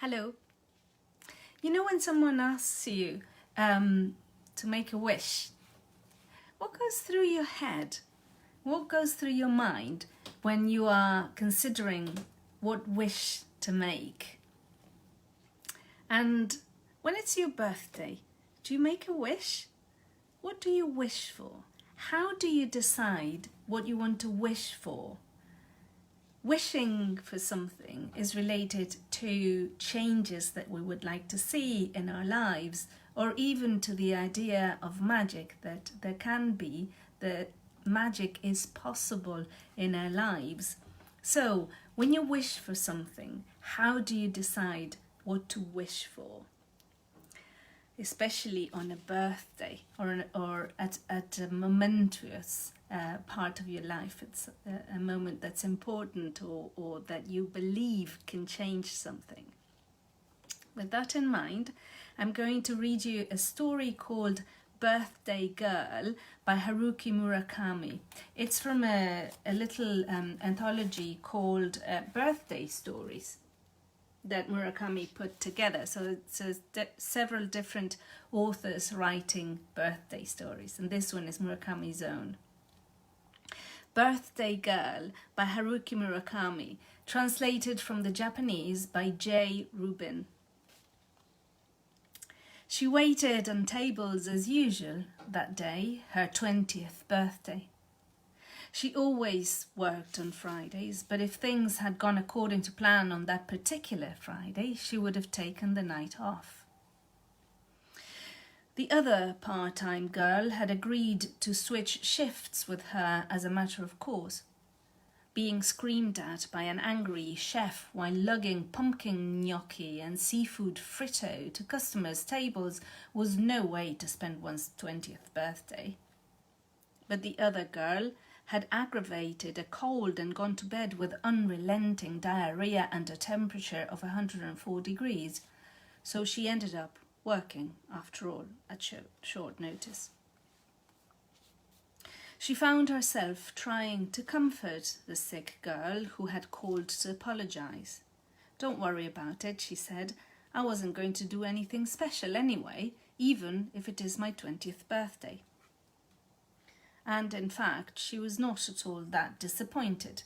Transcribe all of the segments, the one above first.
Hello. You know when someone asks you to make a wish, what goes through your head? What goes through your mind when you are considering what wish to make? And when it's your birthday, do you make a wish? What do you wish for? How do you decide what you want to wish for? Wishing for something is related to changes that we would like to see in our lives, or even to the idea of magic, that there can be, that magic is possible in our lives. So, when you wish for something, how do you decide what to wish for? Especially on a birthday or at a momentous part of your life. It's a moment that's important or that you believe can change something. With that in mind, I'm going to read you a story called Birthday Girl by Haruki Murakami. It's from a little anthology called Birthday Stories that Murakami put together. So it's several different authors writing birthday stories, and this one is Murakami's own. Birthday Girl by Haruki Murakami, translated from the Japanese by Jay Rubin. She waited on tables as usual that day, her 20th birthday. She always worked on Fridays, but if things had gone according to plan on that particular Friday, she would have taken the night off. The other part-time girl had agreed to switch shifts with her as a matter of course. Being screamed at by an angry chef while lugging pumpkin gnocchi and seafood fritto to customers' tables was no way to spend one's 20th birthday. But the other girl had aggravated a cold and gone to bed with unrelenting diarrhea and a temperature of 104 degrees, so she ended up working, after all, at short notice. She found herself trying to comfort the sick girl who had called to apologize. "Don't worry about it," she said. "I wasn't going to do anything special anyway, even if it is my 20th birthday." And in fact, she was not at all that disappointed.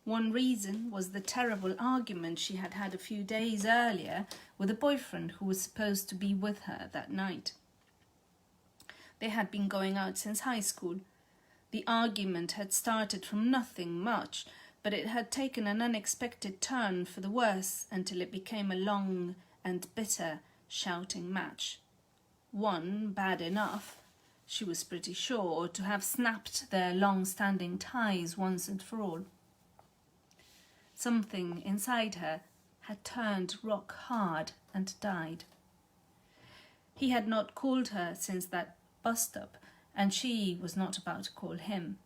One reason was the terrible argument she had had a few days earlier with a boyfriend who was supposed to be with her that night. They had been going out since high school. The argument had started from nothing much, but it had taken an unexpected turn for the worse until it became a long and bitter shouting match. One bad enough, she was pretty sure, to have snapped their long-standing ties once and for all. Something inside her had turned rock hard and died. He had not called her since that bus-stop, and she was not about to call him.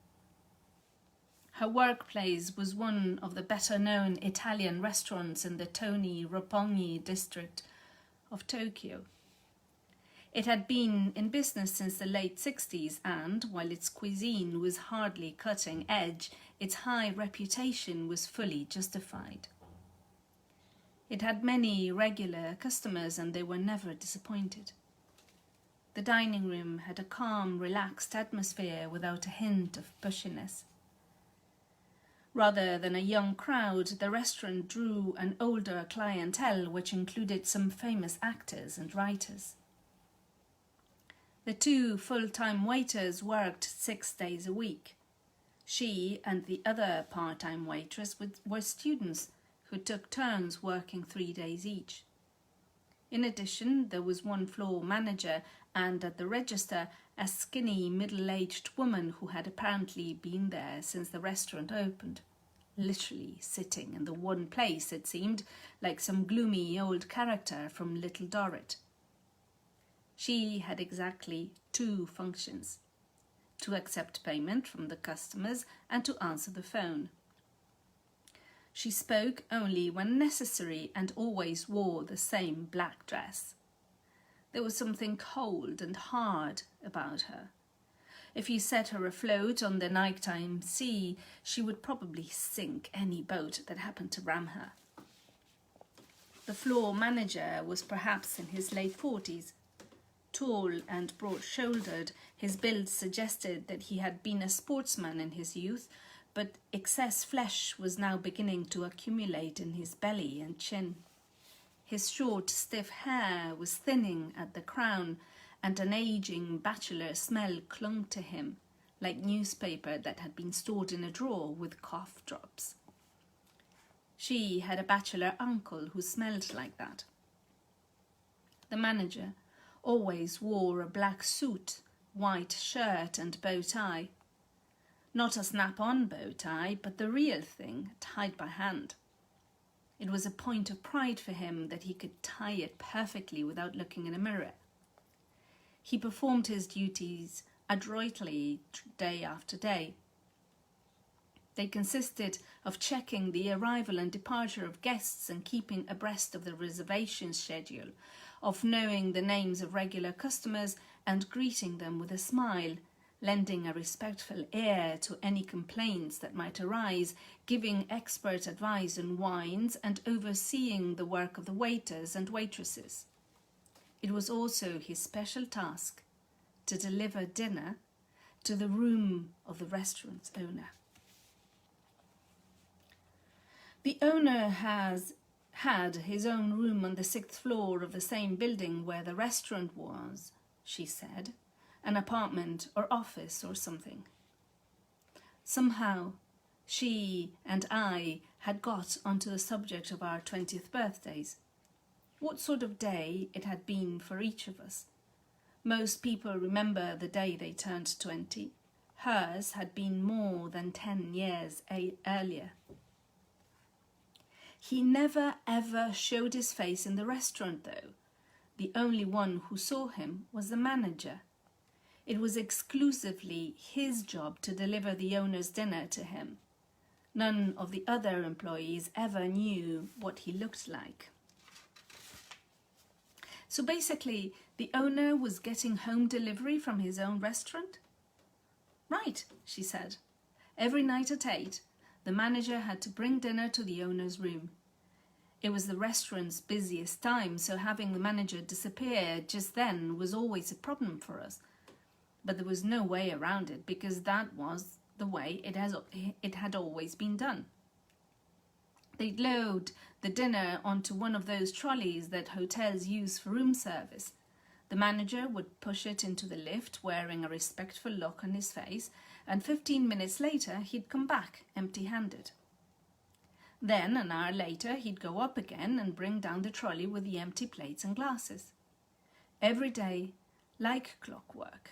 Her workplace was one of the better-known Italian restaurants in the Toni Roppongi district of Tokyo. It had been in business since the late 60s and, while its cuisine was hardly cutting edge, its high reputation was fully justified. It had many regular customers and they were never disappointed. The dining room had a calm, relaxed atmosphere without a hint of pushiness. Rather than a young crowd, the restaurant drew an older clientele which included some famous actors and writers. The two full-time waiters worked 6 days a week. She and the other part-time waitress were students who took turns working 3 days each. In addition, there was one floor manager and at the register a skinny middle-aged woman who had apparently been there since the restaurant opened, literally sitting in the one place, it seemed, like some gloomy old character from Little Dorrit. She had exactly 2 functions: to accept payment from the customers and to answer the phone. She spoke only when necessary and always wore the same black dress. There was something cold and hard about her. If you set her afloat on the nighttime sea, she would probably sink any boat that happened to ram her. The floor manager was perhaps in his late 40s. Tall and broad-shouldered, his build suggested that he had been a sportsman in his youth, but excess flesh was now beginning to accumulate in his belly and chin. His short, stiff hair was thinning at the crown, and an aging bachelor smell clung to him, like newspaper that had been stored in a drawer with cough drops. She had a bachelor uncle who smelled like that. The manager always wore a black suit, white shirt and bow tie. Not a snap-on bow tie, but the real thing, tied by hand. It was a point of pride for him that he could tie it perfectly without looking in a mirror. He performed his duties adroitly day after day. They consisted of checking the arrival and departure of guests and keeping abreast of the reservation schedule, of knowing the names of regular customers and greeting them with a smile, lending a respectful ear to any complaints that might arise, giving expert advice on wines, and overseeing the work of the waiters and waitresses. It was also his special task to deliver dinner to the room of the restaurant's owner. The owner had his own room on the 6th floor of the same building where the restaurant was, she said, an apartment or office or something. Somehow, she and I had got onto the subject of our 20th birthdays. What sort of day it had been for each of us. Most people remember the day they turned 20. Hers had been more than 10 years earlier. He never ever showed his face in the restaurant, though. The only one who saw him was the manager. It was exclusively his job to deliver the owner's dinner to him. None of the other employees ever knew what he looked like. So basically, the owner was getting home delivery from his own restaurant? Right, she said. Every night at 8, the manager had to bring dinner to the owner's room. It was the restaurant's busiest time, so having the manager disappear just then was always a problem for us. But there was no way around it, because that was the way it had always been done. They'd load the dinner onto one of those trolleys that hotels use for room service. The manager would push it into the lift, wearing a respectful look on his face, and 15 minutes later he'd come back empty-handed. Then, an hour later, he'd go up again and bring down the trolley with the empty plates and glasses. Every day, like clockwork.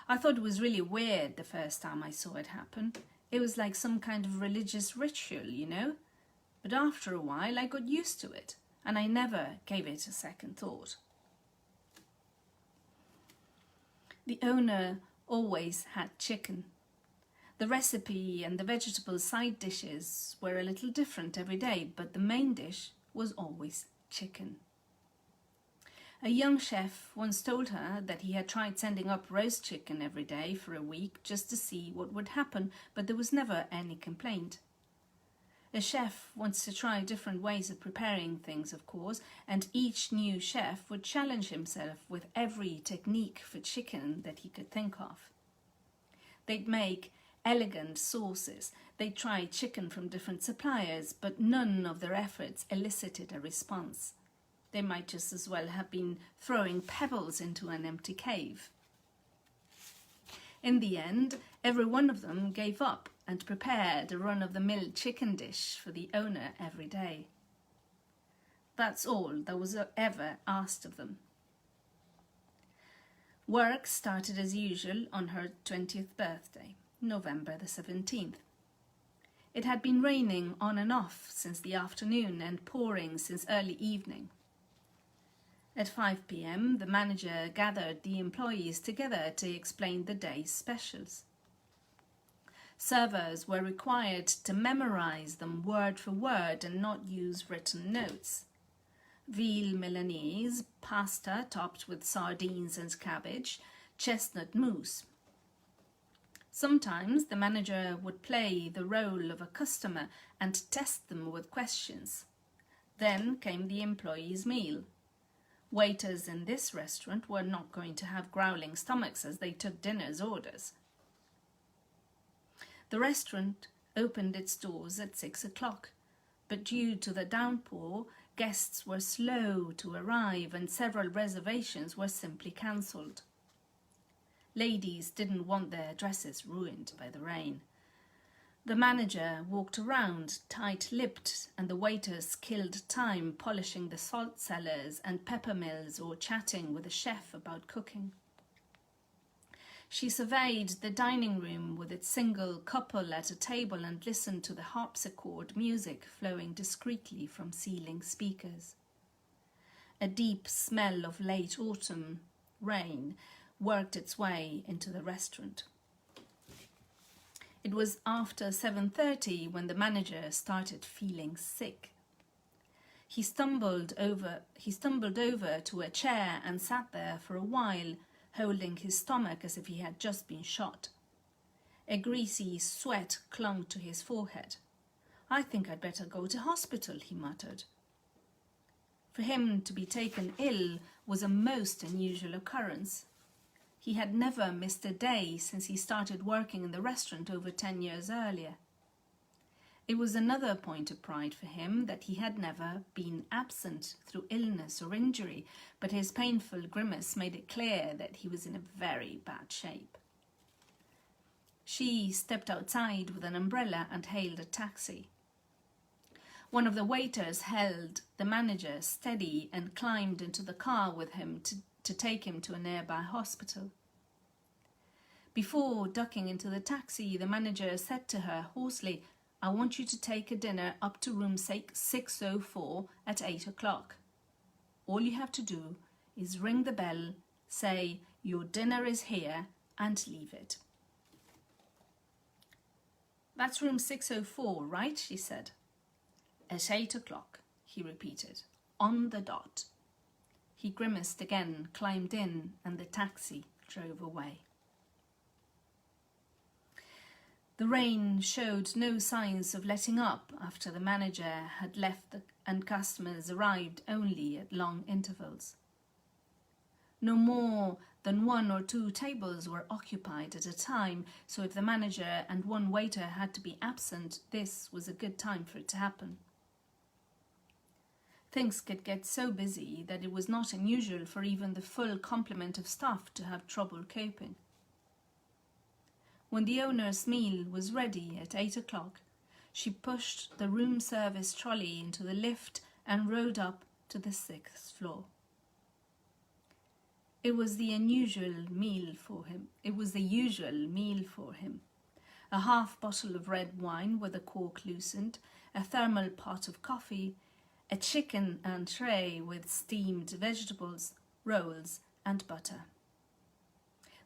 I thought it was really weird the first time I saw it happen. It was like some kind of religious ritual, you know? But after a while, I got used to it, and I never gave it a second thought. The owner always had chicken. The recipe and the vegetable side dishes were a little different every day, but the main dish was always chicken. A young chef once told her that he had tried sending up roast chicken every day for a week just to see what would happen, but there was never any complaint. A chef wants to try different ways of preparing things, of course, and each new chef would challenge himself with every technique for chicken that he could think of. They'd make elegant sauces. They'd try chicken from different suppliers, but none of their efforts elicited a response. They might just as well have been throwing pebbles into an empty cave. In the end, every one of them gave up and prepared a run-of-the-mill chicken dish for the owner every day. That's all that was ever asked of them. Work started as usual on her 20th birthday, November the 17th. It had been raining on and off since the afternoon and pouring since early evening. At 5 p.m, the manager gathered the employees together to explain the day's specials. Servers were required to memorize them word for word and not use written notes. Veal Milanese, pasta topped with sardines and cabbage, chestnut mousse. Sometimes the manager would play the role of a customer and test them with questions. Then came the employees' meal. Waiters in this restaurant were not going to have growling stomachs as they took dinner's orders. The restaurant opened its doors at 6 o'clock, but due to the downpour, guests were slow to arrive and several reservations were simply cancelled. Ladies didn't want their dresses ruined by the rain. The manager walked around, tight-lipped, and the waiters killed time polishing the salt cellars and pepper mills or chatting with the chef about cooking. She surveyed the dining room with its single couple at a table and listened to the harpsichord music flowing discreetly from ceiling speakers. A deep smell of late autumn rain worked its way into the restaurant. It was after 7:30 when the manager started feeling sick. He stumbled over to a chair and sat there for a while, holding his stomach as if he had just been shot. A greasy sweat clung to his forehead. "I think I'd better go to hospital," he muttered. For him to be taken ill was a most unusual occurrence. He had never missed a day since he started working in the restaurant over 10 years earlier. It was another point of pride for him that he had never been absent through illness or injury, but his painful grimace made it clear that he was in a very bad shape. She stepped outside with an umbrella and hailed a taxi. One of the waiters held the manager steady and climbed into the car with him to take him to a nearby hospital. Before ducking into the taxi, the manager said to her hoarsely, "I want you to take a dinner up to room 604 at 8 o'clock. All you have to do is ring the bell, say, 'Your dinner is here,' and leave it." "That's room 604, right?" she said. "At 8 o'clock, he repeated, "on the dot." He grimaced again, climbed in, and the taxi drove away. The rain showed no signs of letting up after the manager had left and customers arrived only at long intervals. No more than 1 or 2 tables were occupied at a time, so if the manager and one waiter had to be absent, this was a good time for it to happen. Things could get so busy that it was not unusual for even the full complement of staff to have trouble coping. When the owner's meal was ready at 8 o'clock, she pushed the room service trolley into the lift and rode up to the 6th floor. It was the usual meal for him. A half bottle of red wine with the cork loosened, a thermal pot of coffee, a chicken entree with steamed vegetables, rolls and butter.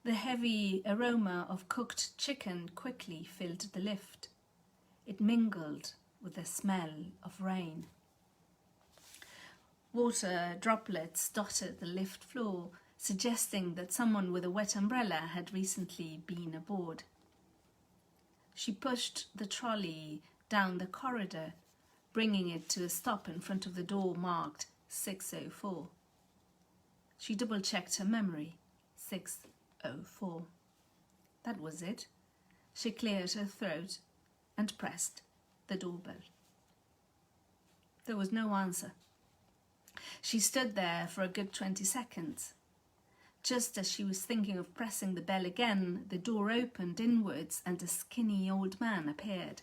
The heavy aroma of cooked chicken quickly filled the lift. It mingled with the smell of rain. Water droplets dotted the lift floor, suggesting that someone with a wet umbrella had recently been aboard. She pushed the trolley down the corridor, bringing it to a stop in front of the door marked 604. She double-checked her memory. 604. That was it. She cleared her throat and pressed the doorbell. There was no answer. She stood there for a good 20 seconds. Just as she was thinking of pressing the bell again, the door opened inwards and a skinny old man appeared.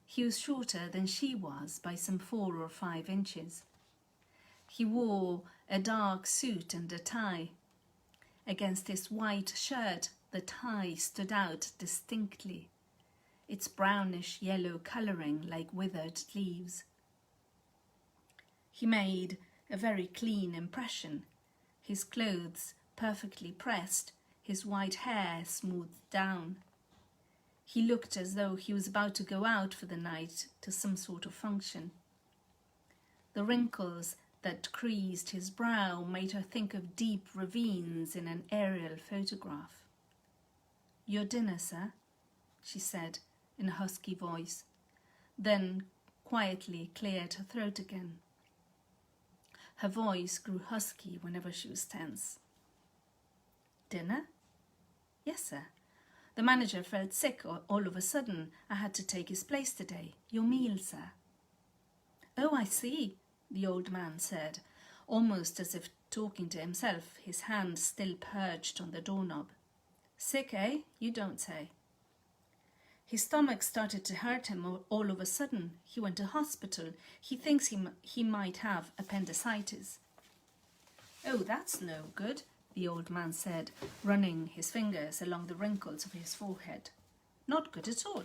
He was shorter than she was by some 4 or 5 inches. He wore a dark suit and a tie. Against his white shirt, the tie stood out distinctly, its brownish-yellow colouring like withered leaves. He made a very clean impression, his clothes perfectly pressed, his white hair smoothed down. He looked as though he was about to go out for the night to some sort of function. The wrinkles that creased his brow made her think of deep ravines in an aerial photograph. "Your dinner, sir?" she said in a husky voice. Then, quietly cleared her throat again. Her voice grew husky whenever she was tense. Dinner? Yes, sir. The manager felt sick all of a sudden. I had to take his place today. Your meal, sir. Oh, I see, the old man said, almost as if talking to himself, his hand still perched on the doorknob. Sick, eh? You don't say. His stomach started to hurt him all of a sudden. He went to hospital. He thinks he might have appendicitis. Oh, that's no good, the old man said, running his fingers along the wrinkles of his forehead. Not good at all.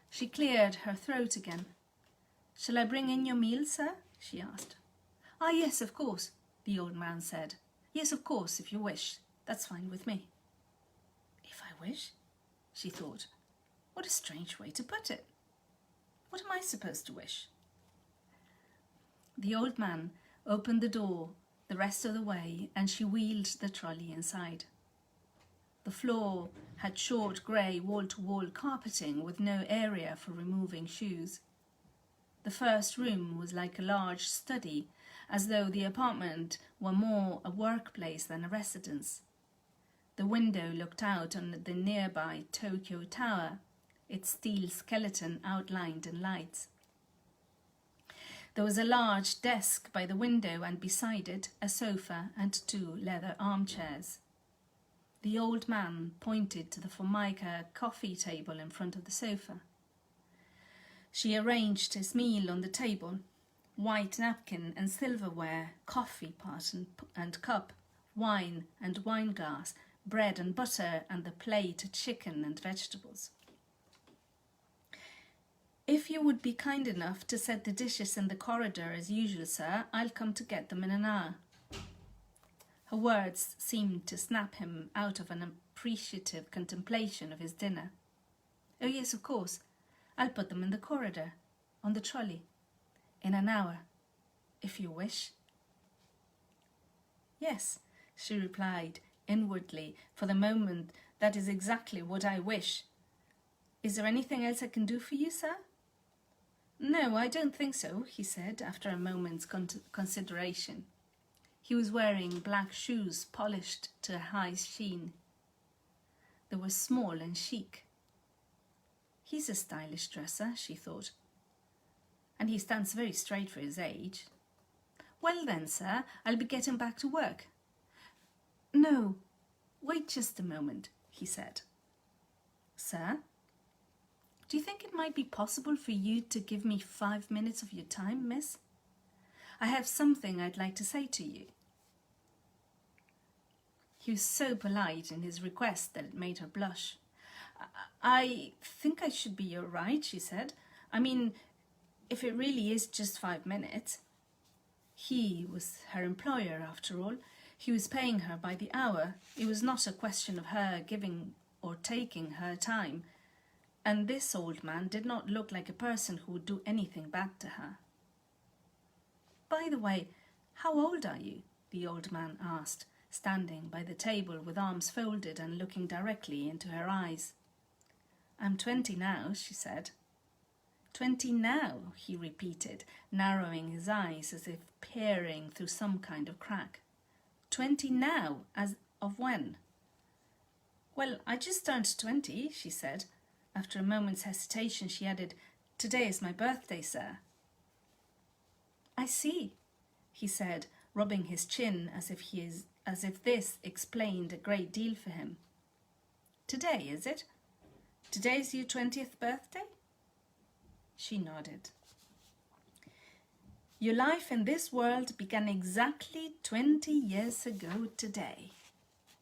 She cleared her throat again. Shall I bring in your meal, sir? She asked. Ah, yes, of course, the old man said. Yes, of course, if you wish. That's fine with me. If I wish? She thought. What a strange way to put it. What am I supposed to wish? The old man opened the door the rest of the way, and she wheeled the trolley inside. The floor had short grey wall-to-wall carpeting with no area for removing shoes. The first room was like a large study, as though the apartment were more a workplace than a residence. The window looked out on the nearby Tokyo Tower, its steel skeleton outlined in lights. There was a large desk by the window, and beside it a sofa and 2 leather armchairs. The old man pointed to the Formica coffee table in front of the sofa. She arranged his meal on the table, white napkin and silverware, coffee pot and cup, wine and wine glass, bread and butter, and the plate chicken and vegetables. If you would be kind enough to set the dishes in the corridor as usual, sir, I'll come to get them in an hour. Her words seemed to snap him out of an appreciative contemplation of his dinner. Oh yes, of course. I'll put them in the corridor, on the trolley, in an hour, if you wish. Yes, she replied, inwardly, for the moment, that is exactly what I wish. Is there anything else I can do for you, sir? No, I don't think so, he said, after a moment's consideration. He was wearing black shoes polished to a high sheen. They were small and chic. He's a stylish dresser, she thought, and he stands very straight for his age. Well then, sir, I'll be getting back to work. No, wait just a moment, he said. Sir, do you think it might be possible for you to give me 5 minutes of your time, miss? I have something I'd like to say to you. He was so polite in his request that it made her blush. I think I should be all right, she said. I mean, if it really is just 5 minutes. He was her employer, after all. He was paying her by the hour. It was not a question of her giving or taking her time. And this old man did not look like a person who would do anything bad to her. By the way, how old are you? The old man asked, standing by the table with arms folded and looking directly into her eyes. I'm 20 now, she said. 20 now, he repeated, narrowing his eyes as if peering through some kind of crack. 20 now, as of when? Well, I just turned 20, she said. After a moment's hesitation, she added, Today is my birthday, sir. I see, he said, rubbing his chin as if this explained a great deal for him. Today, is it? Today's your 20th birthday? She nodded. Your life in this world began exactly 20 years ago today.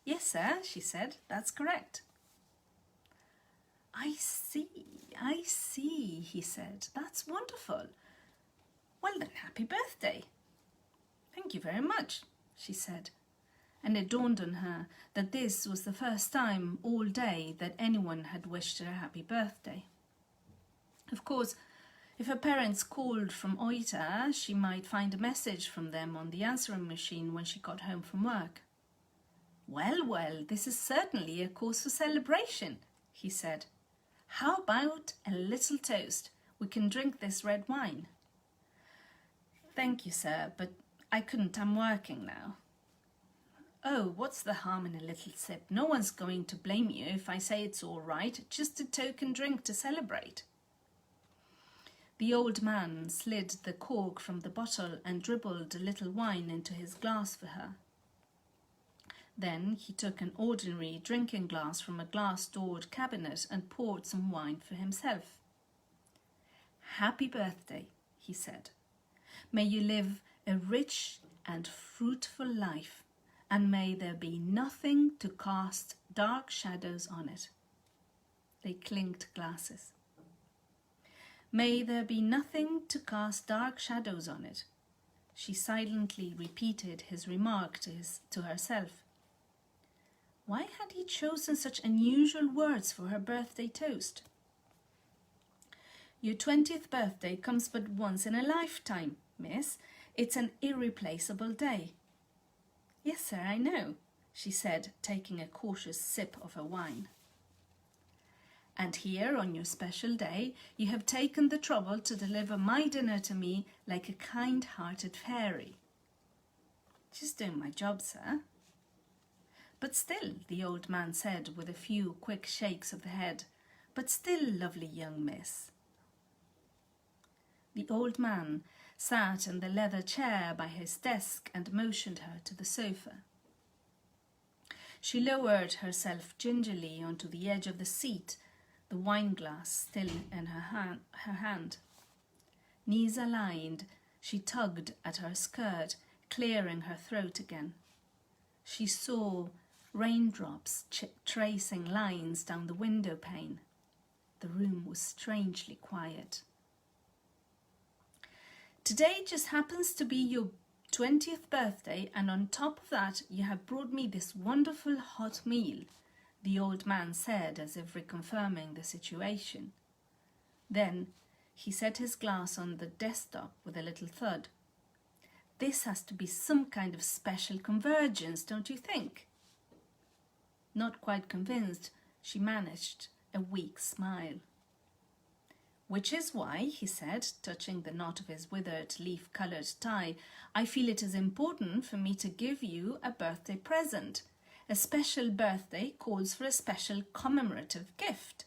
Yes, sir, she said. That's correct. I see, he said. That's wonderful. Well then, happy birthday. Thank you very much, she said. And it dawned on her that this was the first time all day that anyone had wished her a happy birthday. Of course, if her parents called from Oita, she might find a message from them on the answering machine when she got home from work. Well, this is certainly a cause for celebration, he said. How about a little toast? We can drink this red wine." "Thank you, sir, but I couldn't. I'm working now." "Oh, what's the harm in a little sip? No one's going to blame you if I say it's all right. Just a token drink to celebrate." The old man slid the cork from the bottle and dribbled a little wine into his glass for her. Then he took an ordinary drinking glass from a glass-doored cabinet and poured some wine for himself. "Happy birthday," he said. "May you live a rich and fruitful life, and may there be nothing to cast dark shadows on it." They clinked glasses. "May there be nothing to cast dark shadows on it." She silently repeated his remark to herself. Why had he chosen such unusual words for her birthday toast? "Your 20th birthday comes but once in a lifetime, miss. It's an irreplaceable day." "Yes, sir, I know," she said, taking a cautious sip of her wine. "And here, on your special day, you have taken the trouble to deliver my dinner to me like a kind-hearted fairy." "Just doing my job, sir." "But still," the old man said with a few quick shakes of the head, "but still, lovely young miss." The old man sat in the leather chair by his desk and motioned her to the sofa. She lowered herself gingerly onto the edge of the seat, the wine-glass still in her hand. Knees aligned, she tugged at her skirt, clearing her throat again. She saw raindrops tracing lines down the window pane. The room was strangely quiet. "Today just happens to be your 20th birthday, and on top of that you have brought me this wonderful hot meal," the old man said, as if reconfirming the situation. Then he set his glass on the desktop with a little thud. "This has to be some kind of special convergence, don't you think?" Not quite convinced, she managed a weak smile. "Which is why," he said, touching the knot of his withered leaf-coloured tie, "I feel it is important for me to give you a birthday present. A special birthday calls for a special commemorative gift."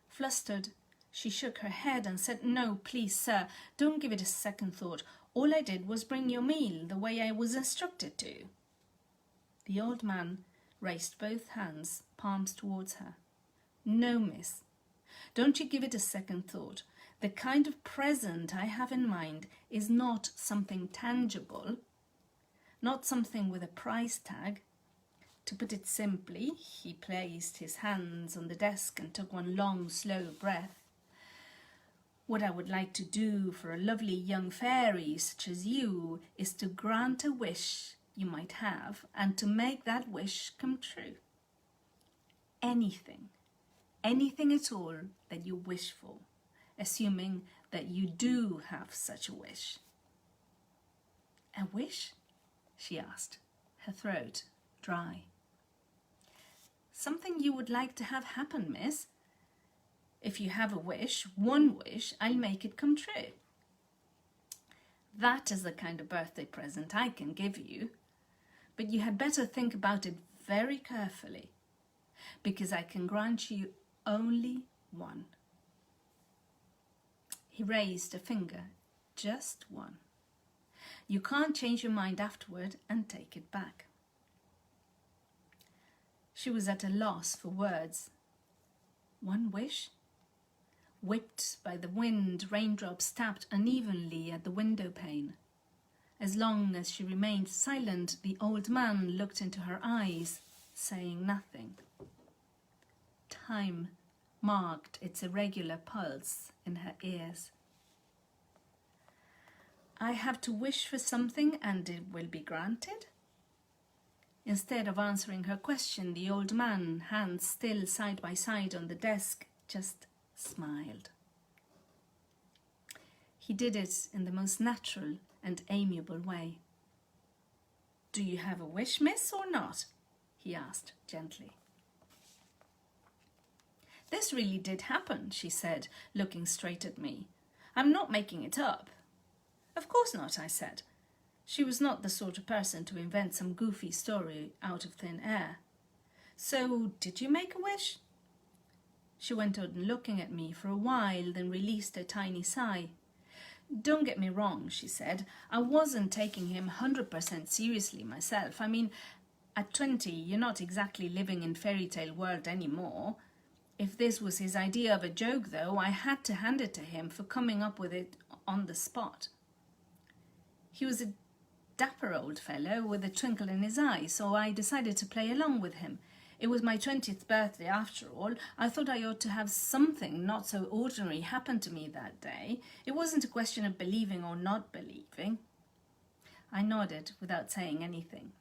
Flustered, she shook her head and said, "No, please, sir, don't give it a second thought. All I did was bring your meal the way I was instructed to." The old man raised both hands, palms towards her. "No, miss. Don't you give it a second thought. The kind of present I have in mind is not something tangible, not something with a price tag. To put it simply," he placed his hands on the desk and took one long, slow breath, "what I would like to do for a lovely young fairy such as you is to grant a wish you might have and to make that wish come true. Anything at all that you wish for, assuming that you do have such a wish." "A wish?" she asked, her throat dry. "Something you would like to have happen, miss. If you have a wish, one wish, I'll make it come true." "That is the kind of birthday present I can give you. But you had better think about it very carefully, because I can grant you only one." He raised a finger, "Just one. You can't change your mind afterward and take it back." She was at a loss for words. One wish? Whipped by the wind, raindrops tapped unevenly at the window pane. As long as she remained silent, the old man looked into her eyes, saying nothing. Time marked its irregular pulse in her ears. "I have to wish for something and it will be granted?" Instead of answering her question, the old man, hands still side by side on the desk, just smiled. He did it in the most natural and amiable way. "Do you have a wish, miss, or not?" he asked gently. "This really did happen," she said, looking straight at me. "I'm not making it up." "Of course not," I said. She was not the sort of person to invent some goofy story out of thin air. "So, did you make a wish?" She went on looking at me for a while, then released a tiny sigh. "Don't get me wrong," she said. "I wasn't taking him 100% seriously myself. I mean, at 20, you're not exactly living in fairy tale world anymore. If this was his idea of a joke, though, I had to hand it to him for coming up with it on the spot. He was a dapper old fellow with a twinkle in his eye, so I decided to play along with him. It was my 20th birthday after all. I thought I ought to have something not so ordinary happen to me that day. It wasn't a question of believing or not believing." I nodded without saying anything.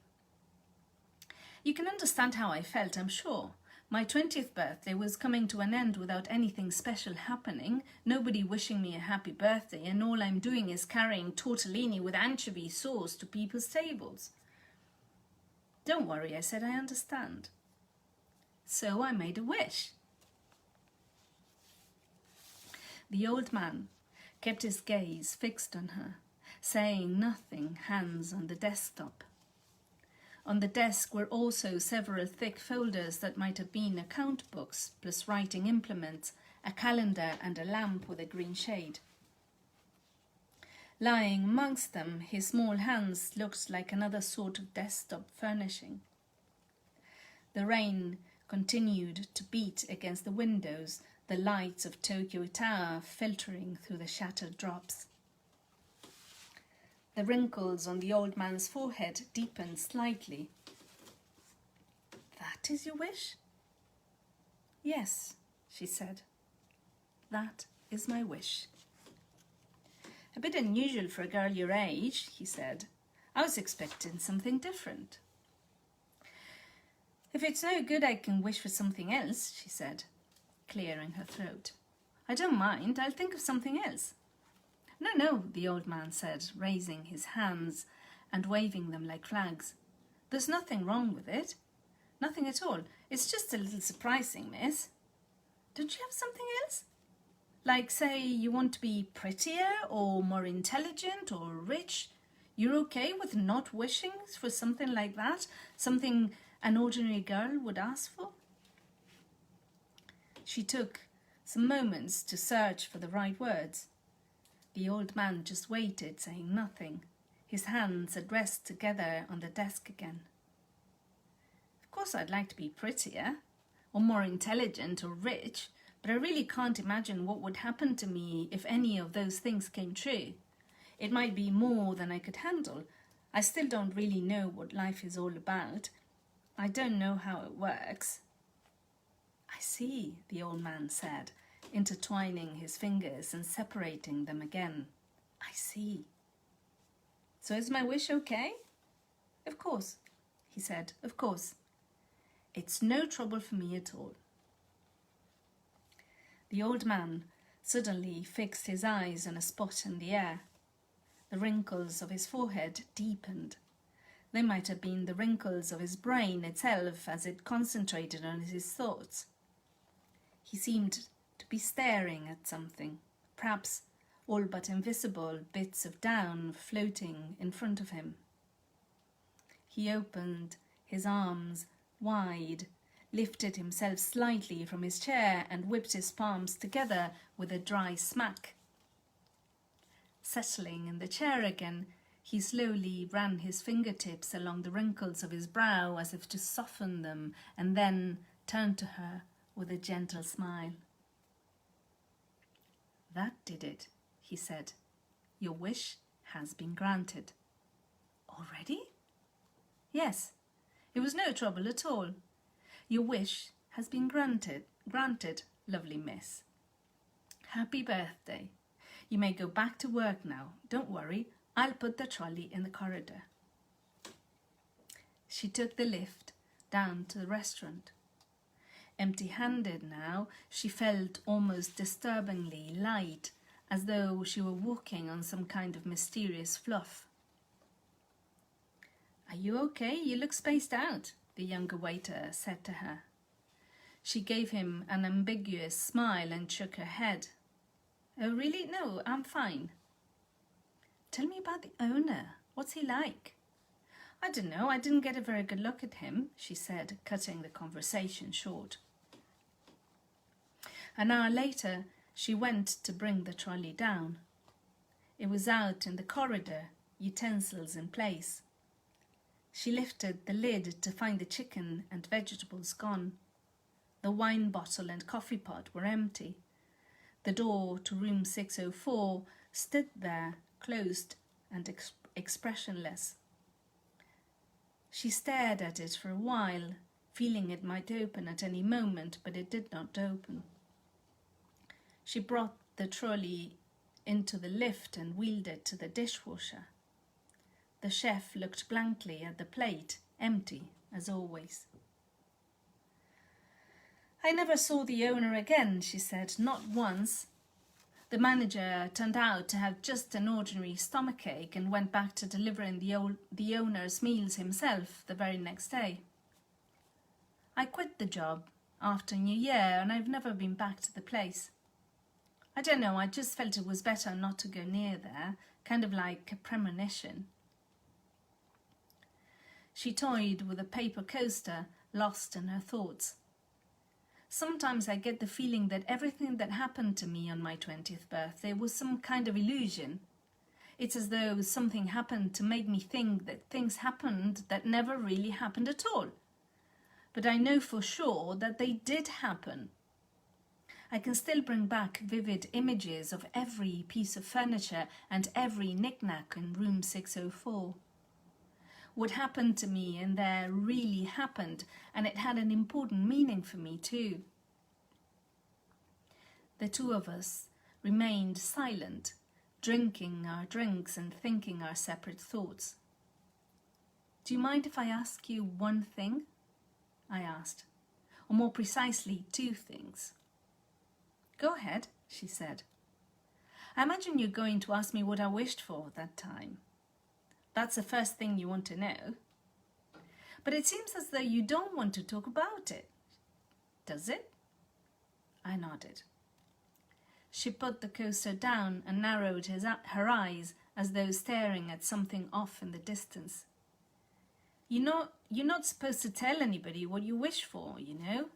"You can understand how I felt, I'm sure. My 20th birthday was coming to an end without anything special happening, nobody wishing me a happy birthday, and all I'm doing is carrying tortellini with anchovy sauce to people's tables." "Don't worry," I said, "I understand." So I made a wish. The old man kept his gaze fixed on her, saying nothing, hands on the desktop. On the desk were also several thick folders that might have been account books, plus writing implements, a calendar and a lamp with a green shade. Lying amongst them, his small hands looked like another sort of desktop furnishing. The rain continued to beat against the windows, the lights of Tokyo Tower filtering through the shattered drops. The wrinkles on the old man's forehead deepened slightly. "That is your wish?" "Yes," she said. "That is my wish." "A bit unusual for a girl your age," he said. "I was expecting something different." "If it's no good, I can wish for something else," she said, clearing her throat. "I don't mind. I'll think of something else." "No, no," the old man said, raising his hands and waving them like flags. "There's nothing wrong with it. Nothing at all. It's just a little surprising, miss. Don't you have something else? Like, say, you want to be prettier or more intelligent or rich. You're okay with not wishing for something like that? Something an ordinary girl would ask for?" She took some moments to search for the right words. The old man just waited, saying nothing, his hands at rest together on the desk again. "Of course I'd like to be prettier, or more intelligent or rich, but I really can't imagine what would happen to me if any of those things came true. It might be more than I could handle. I still don't really know what life is all about. I don't know how it works." "I see," the old man said, intertwining his fingers and separating them again. "I see. So is my wish okay?" "Of course," he said, "of course. It's no trouble for me at all." The old man suddenly fixed his eyes on a spot in the air. The wrinkles of his forehead deepened. They might have been the wrinkles of his brain itself as it concentrated on his thoughts. He seemed to be staring at something, perhaps all but invisible bits of down floating in front of him. He opened his arms wide, lifted himself slightly from his chair and whipped his palms together with a dry smack. Settling in the chair again, he slowly ran his fingertips along the wrinkles of his brow as if to soften them, and then turned to her with a gentle smile. "That did it," he said. "Your wish has been granted." "Already?" "Yes, it was no trouble at all. Your wish has been granted, lovely miss. Happy birthday. You may go back to work now. Don't worry, I'll put the trolley in the corridor." She took the lift down to the restaurant. Empty-handed now, she felt almost disturbingly light, as though she were walking on some kind of mysterious fluff. "Are you okay? You look spaced out," the younger waiter said to her. She gave him an ambiguous smile and shook her head. Oh, really? No, I'm fine. Tell me about the owner. What's he like? I don't know. I didn't get a very good look at him, she said, cutting the conversation short. An hour later, she went to bring the trolley down. It was out in the corridor, utensils in place. She lifted the lid to find the chicken and vegetables gone. The wine bottle and coffee pot were empty. The door to room 604 stood there, closed and expressionless. She stared at it for a while, feeling it might open at any moment, but it did not open. She brought the trolley into the lift and wheeled it to the dishwasher. The chef looked blankly at the plate, empty as always. I never saw the owner again, she said, not once. The manager turned out to have just an ordinary stomachache and went back to delivering the owner's meals himself the very next day. I quit the job after New Year and I've never been back to the place. I don't know, I just felt it was better not to go near there, kind of like a premonition. She toyed with a paper coaster, lost in her thoughts. Sometimes I get the feeling that everything that happened to me on my 20th birthday was some kind of illusion. It's as though something happened to make me think that things happened that never really happened at all. But I know for sure that they did happen. I can still bring back vivid images of every piece of furniture and every knick-knack in room 604. What happened to me in there really happened, and it had an important meaning for me too. The two of us remained silent, drinking our drinks and thinking our separate thoughts. Do you mind if I ask you one thing? I asked, or more precisely, two things. Go ahead, she said. I imagine you're going to ask me what I wished for that time. That's the first thing you want to know. But it seems as though you don't want to talk about it. Does it? I nodded. She put the coaster down and narrowed her eyes as though staring at something off in the distance. You're not supposed to tell anybody what you wish for, you know.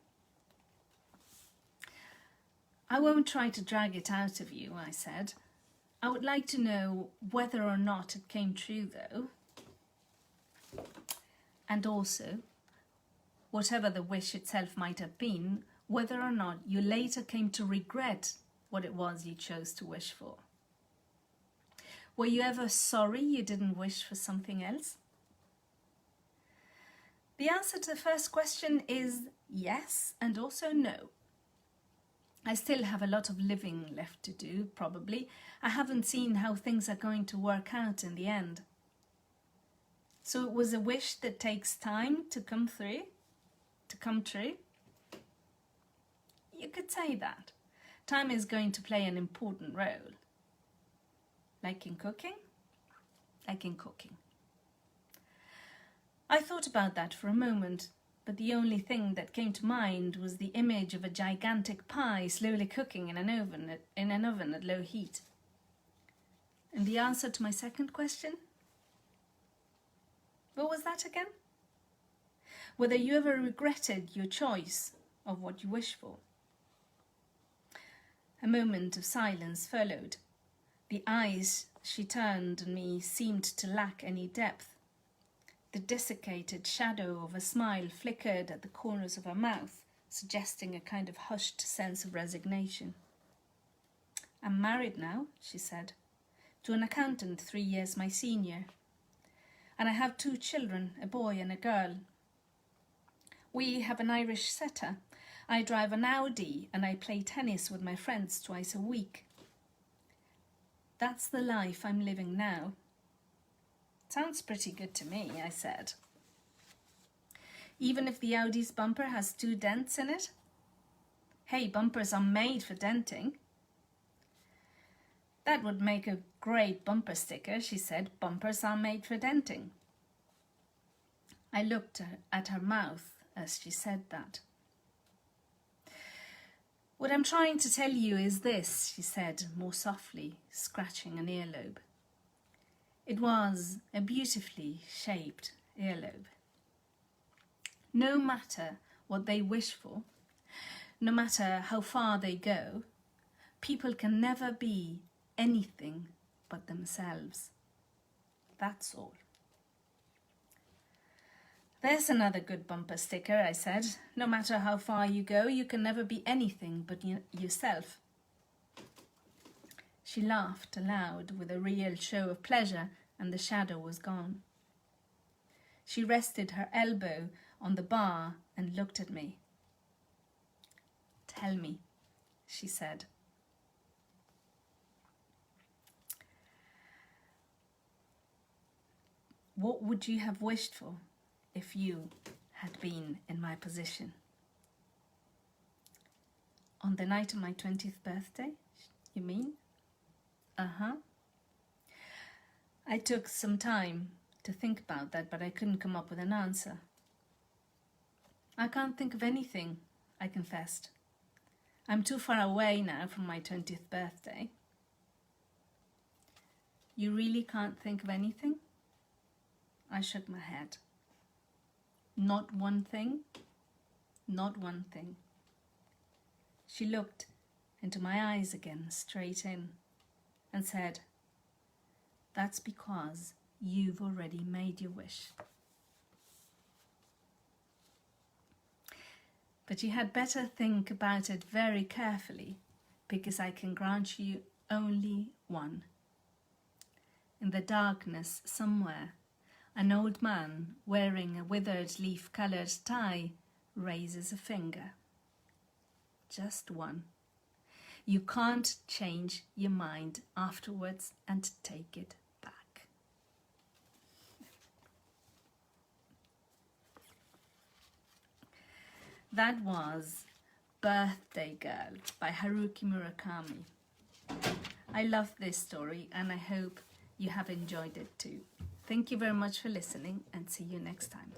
I won't try to drag it out of you, I said. I would like to know whether or not it came true, though. And also, whatever the wish itself might have been, whether or not you later came to regret what it was you chose to wish for. Were you ever sorry you didn't wish for something else? The answer to the first question is yes and also no. I still have a lot of living left to do, probably. I haven't seen how things are going to work out in the end. So it was a wish that takes time to come true? You could say that. Time is going to play an important role. Like in cooking? Like in cooking. I thought about that for a moment, but the only thing that came to mind was the image of a gigantic pie slowly cooking in an oven at low heat. And the answer to my second question? What was that again? Whether you ever regretted your choice of what you wish for. A moment of silence followed. The eyes she turned on me seemed to lack any depth. The desiccated shadow of a smile flickered at the corners of her mouth, suggesting a kind of hushed sense of resignation. I'm married now, she said, to an accountant 3 years my senior. And I have 2 children, a boy and a girl. We have an Irish setter. I drive an Audi and I play tennis with my friends twice a week. That's the life I'm living now. Sounds pretty good to me, I said. Even if the Audi's bumper has 2 dents in it? Hey, bumpers are made for denting. That would make a great bumper sticker, she said. Bumpers are made for denting. I looked at her mouth as she said that. What I'm trying to tell you is this, she said more softly, scratching an earlobe. It was a beautifully shaped earlobe. No matter what they wish for, no matter how far they go, people can never be anything but themselves. That's all. There's another good bumper sticker, I said. No matter how far you go, you can never be anything but yourself. She laughed aloud with a real show of pleasure, and the shadow was gone. She rested her elbow on the bar and looked at me. Tell me, she said. What would you have wished for if you had been in my position? On the night of my 20th birthday, you mean? Uh-huh. I took some time to think about that, but I couldn't come up with an answer. I can't think of anything, I confessed. I'm too far away now from my 20th birthday. You really can't think of anything? I shook my head. Not one thing? Not one thing. She looked into my eyes again, straight in, and said, That's because you've already made your wish. But you had better think about it very carefully, because I can grant you only one. In the darkness somewhere, an old man wearing a withered leaf-coloured tie raises a finger. Just one. You can't change your mind afterwards and take it back. That was Birthday Girl by Haruki Murakami. I love this story and I hope you have enjoyed it too. Thank you very much for listening and see you next time.